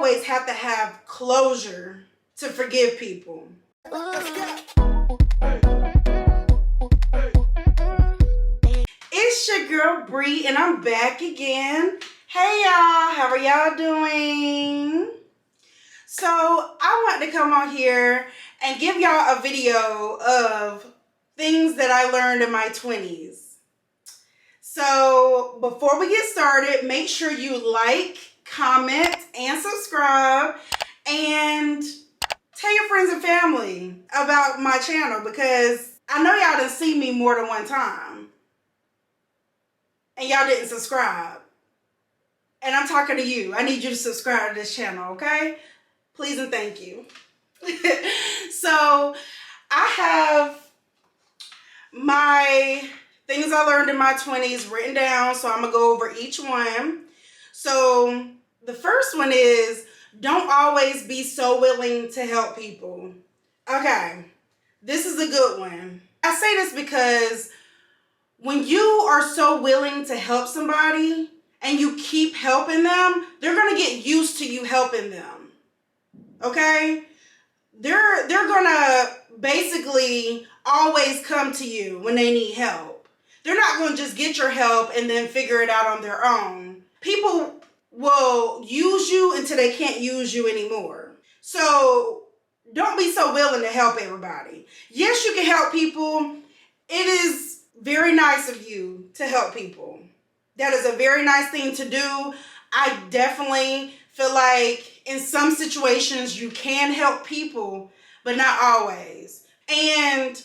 always have to have closure to forgive people. It's your girl Bree, and I'm back again. Hey y'all, how are y'all doing? So I want to come on here and give y'all a video of things that I learned in my 20s. So before we get started, make sure you like, comment, and subscribe, and tell your friends and family about my channel, because I know y'all done seen me more than one time and y'all didn't subscribe. And I'm talking to you. I need you to subscribe to this channel, okay? Please and thank you. So I have my things I learned in my 20s written down, so I'm gonna go over each one. So the first one is, don't always be so willing to help people. Okay, this is a good one. I say this because when you are so willing to help somebody and you keep helping them, they're gonna get used to you helping them. Okay? They're gonna basically always come to you when they need help. They're not gonna just get your help and then figure it out on their own. People will use you until they can't use you anymore. So don't be so willing to help everybody. Yes, you can help people. It is very nice of you to help people. That is a very nice thing to do. I definitely feel like in some situations you can help people, but not always. And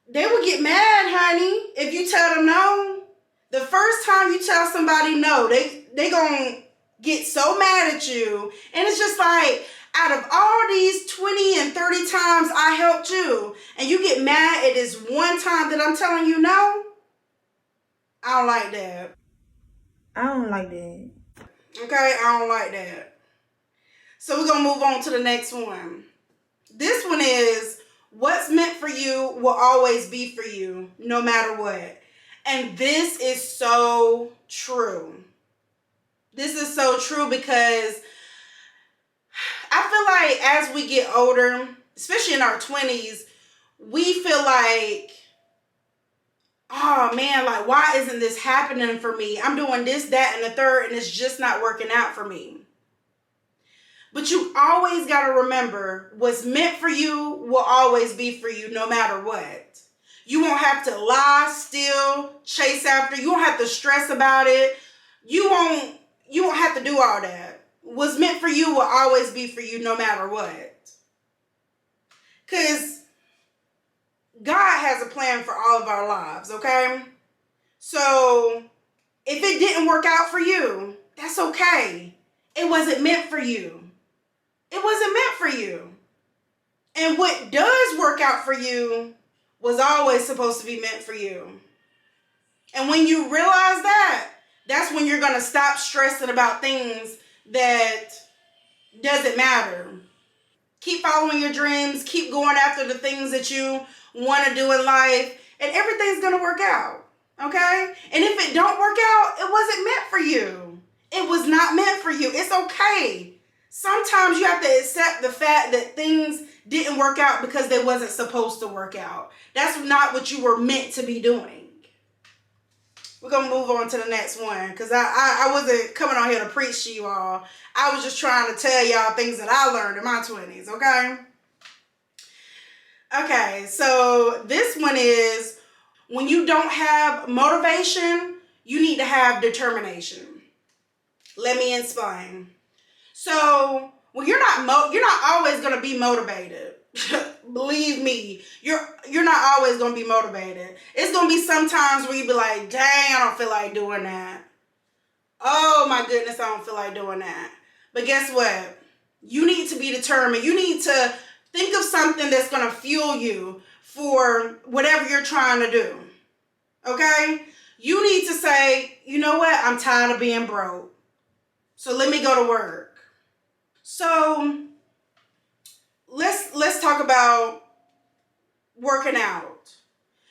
they will get mad, honey, if you tell them no. The first time you tell somebody no, they gonna get so mad at you. And it's just like, out of all these 20 and 30 times I helped you, and you get mad at this one time that I'm telling you no, I don't like that. I don't like that. Okay, I don't like that. So we're going to move on to the next one. This one is, what's meant for you will always be for you, no matter what. And this is so true. This is so true because I feel like as we get older, especially in our 20s, we feel like, oh man, like, why isn't this happening for me? I'm doing this, that, and the third, and it's just not working out for me. But you always got to remember, what's meant for you will always be for you, no matter what. You won't have to lie, steal, chase after. You won't have to stress about it. You won't have to do all that. What's meant for you will always be for you, no matter what. Because God has a plan for all of our lives, okay? So if it didn't work out for you, that's okay. It wasn't meant for you. It wasn't meant for you. And what does work out for you was always supposed to be meant for you. And when you realize that, that's when you're going to stop stressing about things that doesn't matter. Keep following your dreams. Keep going after the things that you want to do in life, and everything's going to work out. Okay? And if it don't work out, it wasn't meant for you. It was not meant for you. It's okay. Sometimes you have to accept the fact that things didn't work out because they wasn't supposed to work out. That's not what you were meant to be doing. We're going to move on to the next one, because I wasn't coming on here to preach to you all. I was just trying to tell y'all things that I learned in my 20s, okay? Okay, so this one is, when you don't have motivation, you need to have determination. Let me explain. So when you're not always going to be motivated. Believe me, you're not always going to be motivated. It's going to be some times where you be like, dang, I don't feel like doing that. Oh my goodness, I don't feel like doing that. But guess what? You need to be determined. You need to think of something that's going to fuel you for whatever you're trying to do. Okay? You need to say, you know what? I'm tired of being broke. So let me go to work. So let's talk about working out.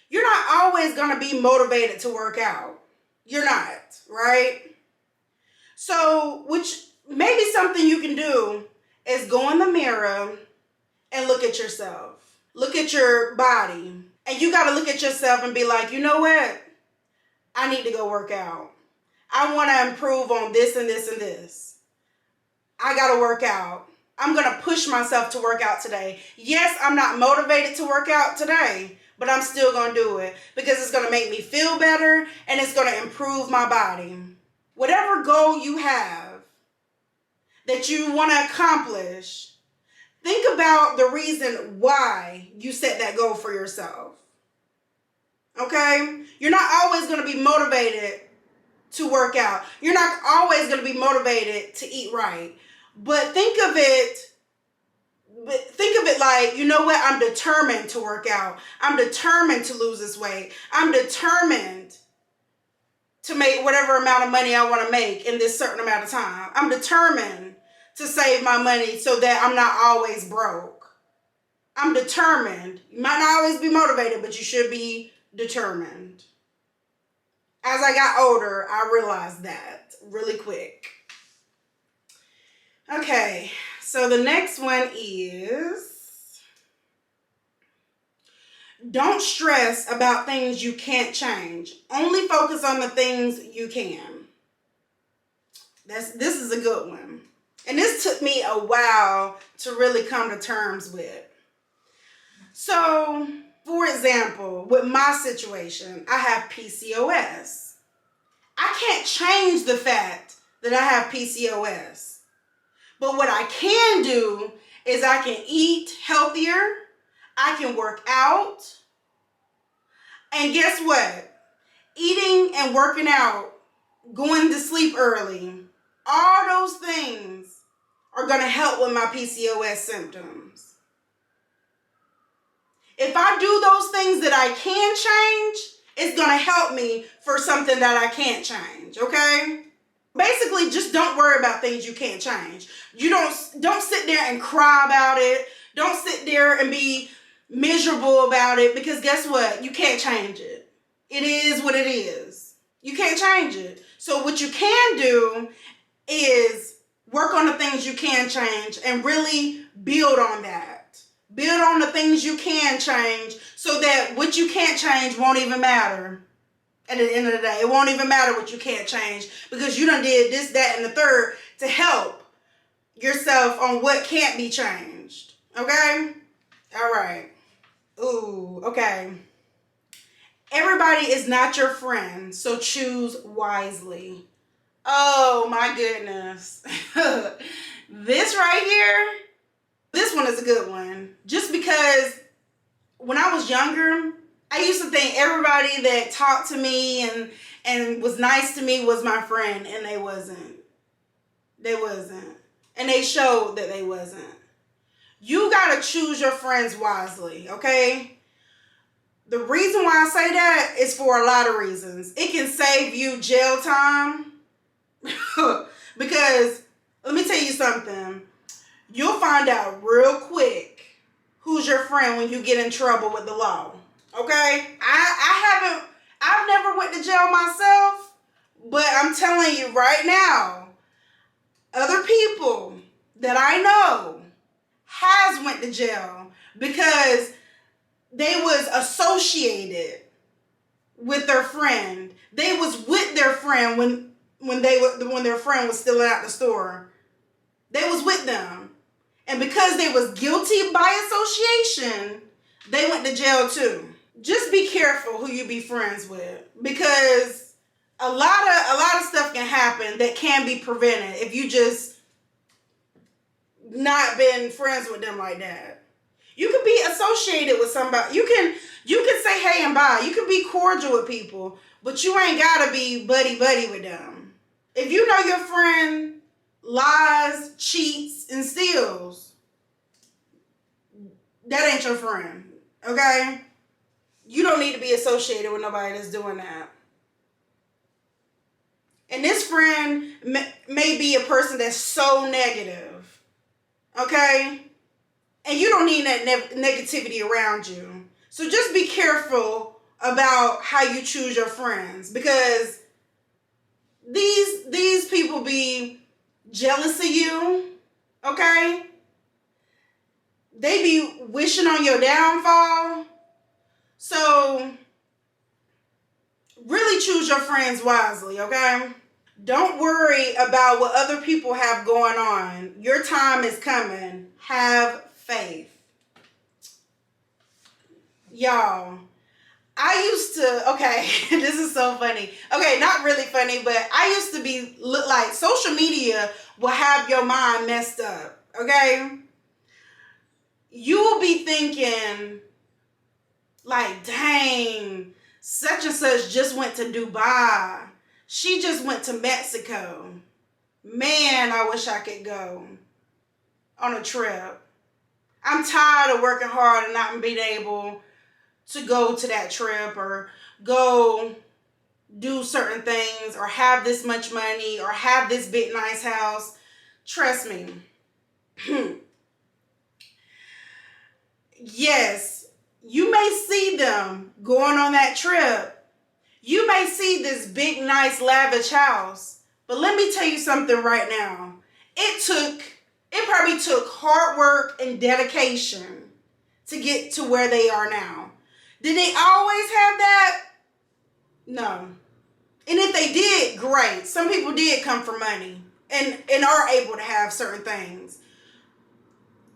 You're not always going to be motivated to work out. You're not, right? So which maybe something you can do is go in the mirror and look at yourself. Look at your body. And you got to look at yourself and be like, you know what? I need to go work out. I want to improve on this and this and this. I got to work out. I'm going to push myself to work out today. Yes, I'm not motivated to work out today, but I'm still going to do it because it's going to make me feel better and it's going to improve my body. Whatever goal you have that you want to accomplish, think about the reason why you set that goal for yourself. Okay? You're not always going to be motivated to work out. You're not always going to be motivated to eat right. But think of it like, you know what? I'm determined to work out. I'm determined to lose this weight. I'm determined to make whatever amount of money I want to make in this certain amount of time. I'm determined to save my money so that I'm not always broke. I'm determined. You might not always be motivated, but you should be determined. As I got older, I realized that really quick. Okay, so the next one is don't stress about things you can't change. Only focus on the things you can. This is a good one. And this took me a while to really come to terms with. So, for example, with my situation, I have PCOS. I can't change the fact that I have PCOS. But what I can do is I can eat healthier, I can work out, and guess what? Eating and working out, going to sleep early, all those things are going to help with my PCOS symptoms. If I do those things that I can change, it's going to help me for something that I can't change, okay? Basically, just don't worry about things you can't change. You don't sit there and cry about it. Don't sit there and be miserable about it because guess what? You can't change it. It is what it is. You can't change it. So what you can do is work on the things you can change and really build on that. Build on the things you can change so that what you can't change won't even matter. At the end of the day, it won't even matter what you can't change because you done did this, that, and the third to help yourself on what can't be changed. Okay? All right. Ooh, okay. Everybody is not your friend, so choose wisely. Oh my goodness. This right here, this one is a good one. Just because when I was younger, I used to think everybody that talked to me and was nice to me was my friend, and they wasn't. They wasn't. And they showed that they wasn't. You got to choose your friends wisely, okay? The reason why I say that is for a lot of reasons. It can save you jail time because let me tell you something. You'll find out real quick who's your friend when you get in trouble with the law. Okay, I've never went to jail myself, but I'm telling you right now, other people that I know has went to jail because they was associated with their friend. They was with their friend when their friend was still at the store. They was with them, and because they was guilty by association, they went to jail too. Just be careful who you be friends with because a lot of stuff can happen that can be prevented if you just not been friends with them like that. You can be associated with somebody. You can say hey and bye. You can be cordial with people, but you ain't gotta be buddy with them. If you know your friend lies, cheats, and steals, that ain't your friend. Okay? You don't need to be associated with nobody that's doing that. And this friend may be a person that's so negative. Okay? And you don't need that negativity around you. So just be careful about how you choose your friends because these people be jealous of you, okay? They be wishing on your downfall. So really choose your friends wisely, okay? Don't worry about what other people have going on. Your time is coming. Have faith. Y'all, I used to, okay, this is so funny. Okay, not really funny, but I used to look like social media will have your mind messed up, okay? You will be thinking, like, dang, such and such just went to Dubai. She just went to Mexico. Man, I wish I could go on a trip. I'm tired of working hard and not being able to go to that trip or go do certain things or have this much money or have this big nice house. Trust me. Yes, you may see them going on that trip. You may see this big nice lavish house. But let me tell you something right now. It probably took hard work and dedication to get to where they are now. Did they always have that? No. And if they did, great. Some people did come for money and are able to have certain things.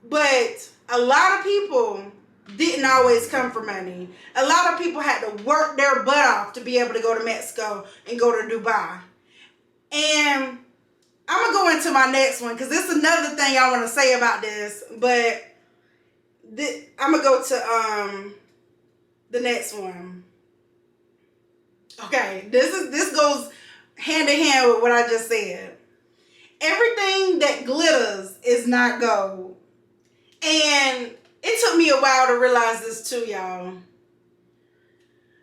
But a lot of people didn't always come for money. A lot of people had to work their butt off to be able to go to Mexico and go to Dubai. And I'm going to go into my next one because this is another thing I want to say about this. But I'm going to go to the next one. Okay, this goes hand in hand with what I just said. Everything that glitters is not gold. And it took me a while to realize this too, y'all.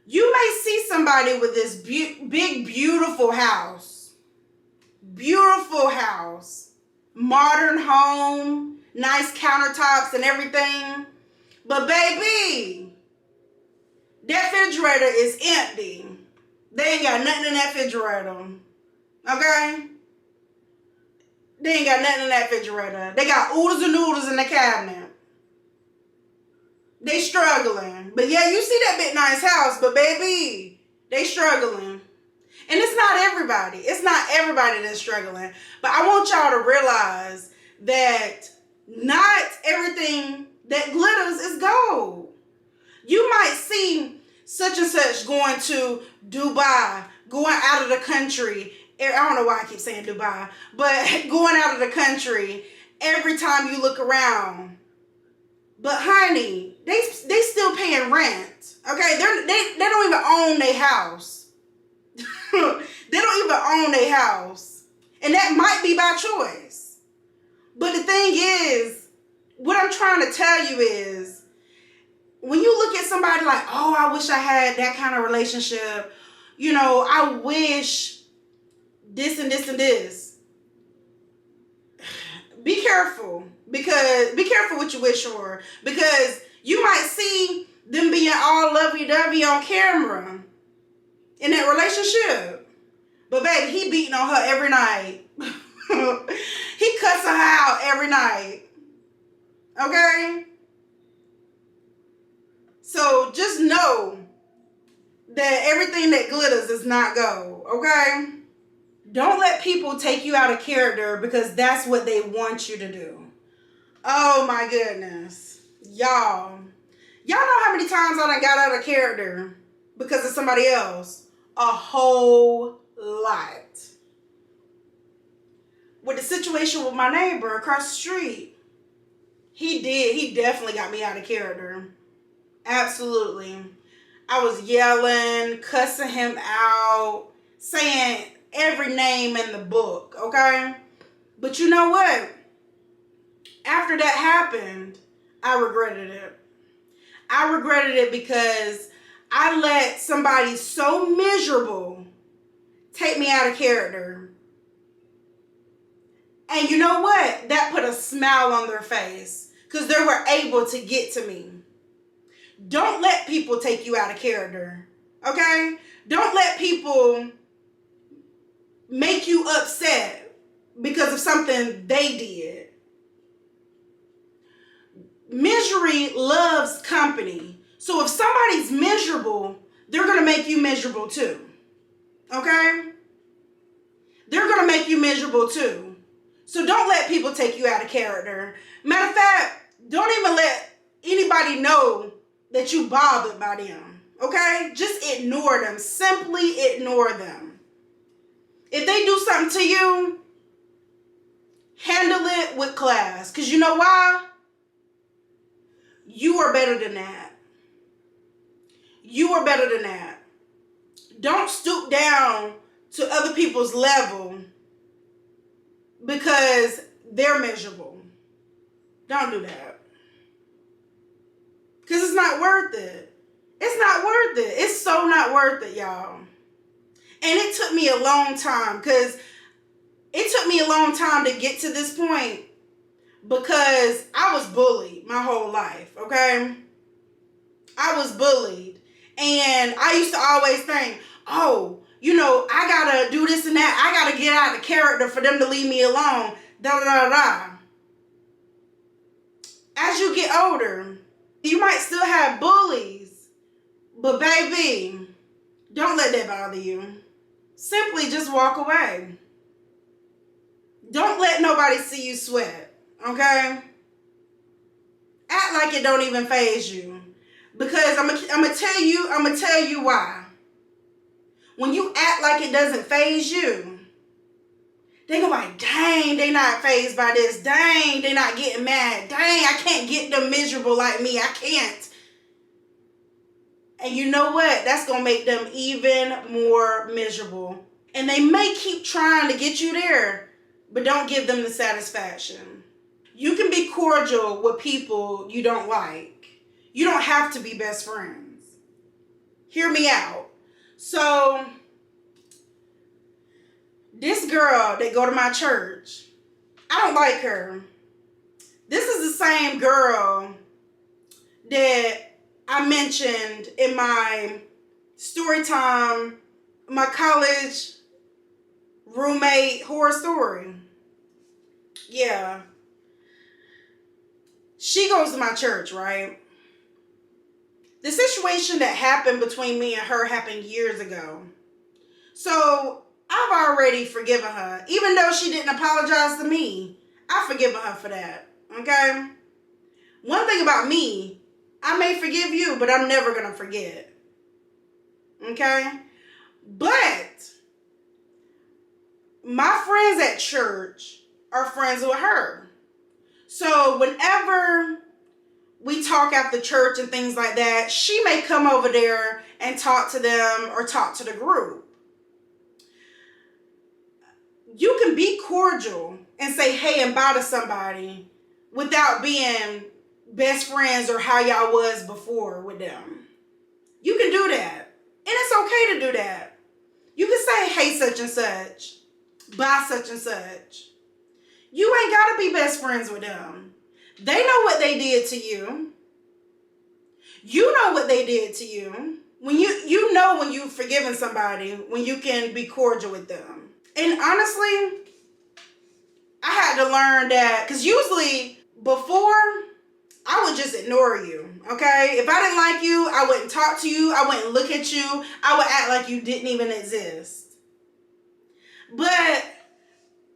You may see somebody with this big, beautiful house. Beautiful house. Modern home. Nice countertops and everything. But baby, that refrigerator is empty. They ain't got nothing in that refrigerator. Okay? They ain't got nothing in that refrigerator. They got oodles and noodles in the cabinet. They struggling. But yeah, you see that big nice house, but baby, they struggling. And it's not everybody. It's not everybody that's struggling. But I want y'all to realize that not everything that glitters is gold. You might see such and such going to Dubai, going out of the country. I don't know why I keep saying Dubai, but going out of the country every time you look around. But honey, they still paying rent. Okay, they don't even own their house. They don't even own their house. And that might be by choice. But the thing is, what I'm trying to tell you is, when you look at somebody like, oh, I wish I had that kind of relationship. You know, I wish this and this and this. Be careful. Because be careful what you wish for. Because you might see them being all lovey-dovey on camera in that relationship. But baby, he beating on her every night. He cussing her out every night. Okay? So just know that everything that glitters is not gold. Okay? Don't let people take you out of character because that's what they want you to do. Oh my goodness. Y'all know how many times I done got out of character because of somebody else? A whole lot. With the situation with my neighbor across the street, he definitely got me out of character. Absolutely. I was yelling, cussing him out, saying every name in the book, okay? But you know what? After that happened, I regretted it. I regretted it because I let somebody so miserable take me out of character. And you know what? That put a smile on their face because they were able to get to me. Don't let people take you out of character, okay? Don't let people make you upset because of something they did. Misery loves company. So if somebody's miserable, they're going to make you miserable too. Okay? They're going to make you miserable too. So don't let people take you out of character. Matter of fact, don't even let anybody know that you bothered by them. Okay? Just ignore them. Simply ignore them. If they do something to you, handle it with class. Because you know why? You are better than that. You are better than that. Don't stoop down to other people's level because they're miserable. Don't do that. Because it's not worth it. It's not worth it. It's so not worth it, y'all. And it took me a long time, because it took me a long time to get to this point, because I was bullied my whole life, okay? I was bullied. And I used to always think, oh, you know, I gotta do this and that. I gotta get out of character for them to leave me alone. Da da da da. As you get older, you might still have bullies, but baby, don't let that bother you. Simply just walk away. Don't let nobody see you sweat, okay? Act like it don't even faze you. Because I'm gonna tell you why. When you act like it doesn't faze you, they go like, dang, they not fazed by this. Dang, they not getting mad. Dang, I can't get them miserable like me. I can't. And you know what? That's going to make them even more miserable. And they may keep trying to get you there, but don't give them the satisfaction. You can be cordial with people you don't like. You don't have to be best friends. Hear me out. So, this girl that go to my church, I don't like her. This is the same girl that I mentioned in my story time, my college roommate horror story. Yeah. She goes to my church, right? The situation that happened between me and her happened years ago. So I've already forgiven her. Even though she didn't apologize to me, I've forgiven her for that. Okay? One thing about me, I may forgive you, but I'm never going to forget. Okay? But my friends at church are friends with her. So whenever we talk after church and things like that, she may come over there and talk to them or talk to the group. You can be cordial and say hey and bye to somebody without being best friends or how y'all was before with them. You can do that. And it's okay to do that. You can say hey such and such, bye such and such. You ain't got to be best friends with them. They know what they did to you. You know what they did to you. When you know when you've forgiven somebody, when you can be cordial with them. And honestly, I had to learn that, because usually before, I would just ignore you, okay? If I didn't like you, I wouldn't talk to you. I wouldn't look at you. I would act like you didn't even exist. But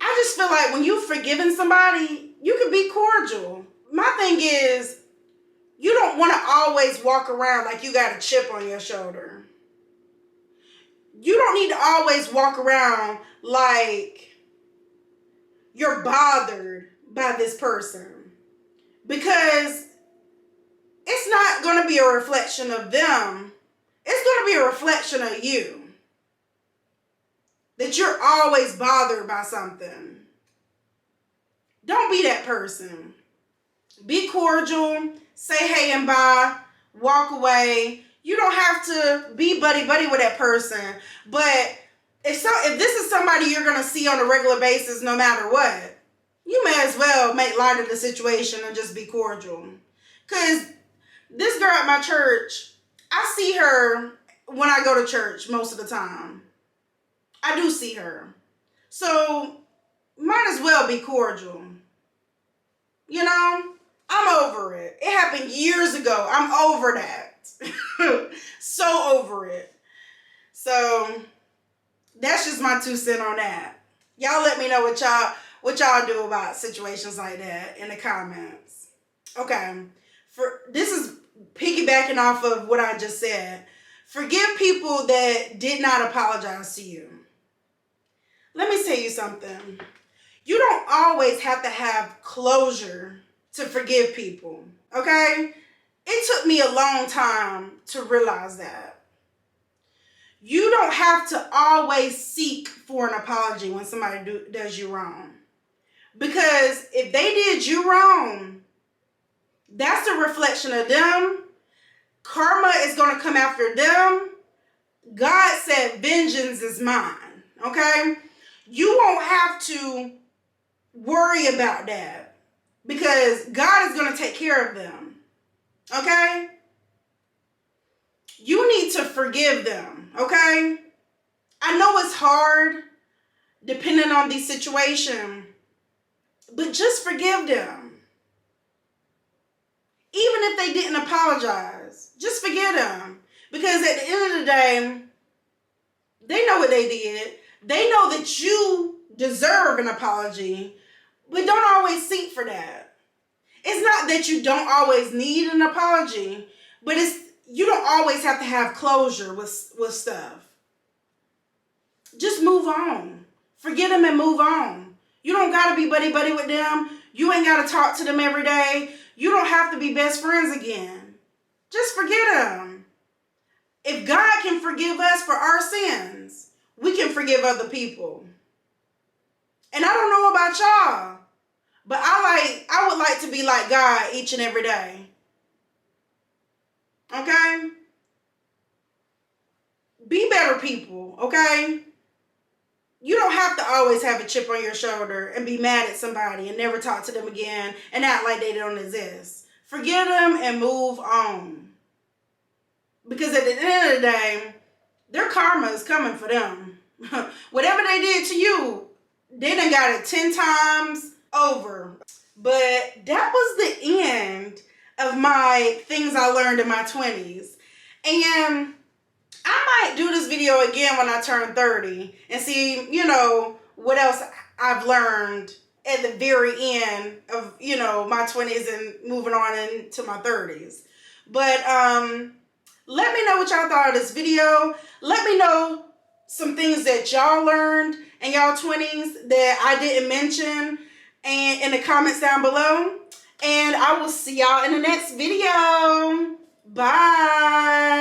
I just feel like when you've forgiven somebody, you can be cordial. My thing is, you don't want to always walk around like you got a chip on your shoulder. You don't need to always walk around like you're bothered by this person, because it's not going to be a reflection of them. It's going to be a reflection of you. That you're always bothered by something. Don't be that person. Be cordial. Say hey and bye. Walk away. You don't have to be buddy-buddy with that person. But if this is somebody you're going to see on a regular basis no matter what, you may as well make light of the situation and just be cordial. Because this girl at my church, I see her when I go to church most of the time. I do see her. So might as well be cordial. You know, I'm over it. It happened years ago. I'm over that. So over it. So that's just my 2 cents on that. Y'all let me know what y'all do about situations like that in the comments. Okay. This is piggybacking off of what I just said. Forgive people that did not apologize to you. Let me tell you something. You don't always have to have closure to forgive people, okay? It took me a long time to realize that. You don't have to always seek for an apology when somebody does you wrong. Because if they did you wrong, that's a reflection of them. Karma is going to come after them. God said, vengeance is mine, okay? You won't have to worry about that because God is going to take care of them, okay? You need to forgive them, okay? I know it's hard depending on the situation, but just forgive them. Even if they didn't apologize, just forgive them. Because at the end of the day, they know what they did. They know that you deserve an apology, but don't always seek for that. It's not that you don't always need an apology, but you don't always have to have closure with stuff. Just move on. Forget them and move on. You don't got to be buddy-buddy with them. You ain't got to talk to them every day. You don't have to be best friends again. Just forget them. If God can forgive us for our sins, we can forgive other people. And I don't know about y'all, but I would like to be like God each and every day. Okay? Be better people, okay? You don't have to always have a chip on your shoulder and be mad at somebody and never talk to them again and act like they don't exist. Forgive them and move on. Because at the end of the day, their karma is coming for them. Whatever they did to you, they done got it 10 times over. But that was the end of my things I learned in my 20s. And I might do this video again when I turn 30 and see, what else I've learned at the very end of, my 20s and moving on into my 30s. But let me know what y'all thought of this video. Let me know some things that y'all learned in y'all 20s that I didn't mention and in the comments down below. And I will see y'all in the next video. Bye.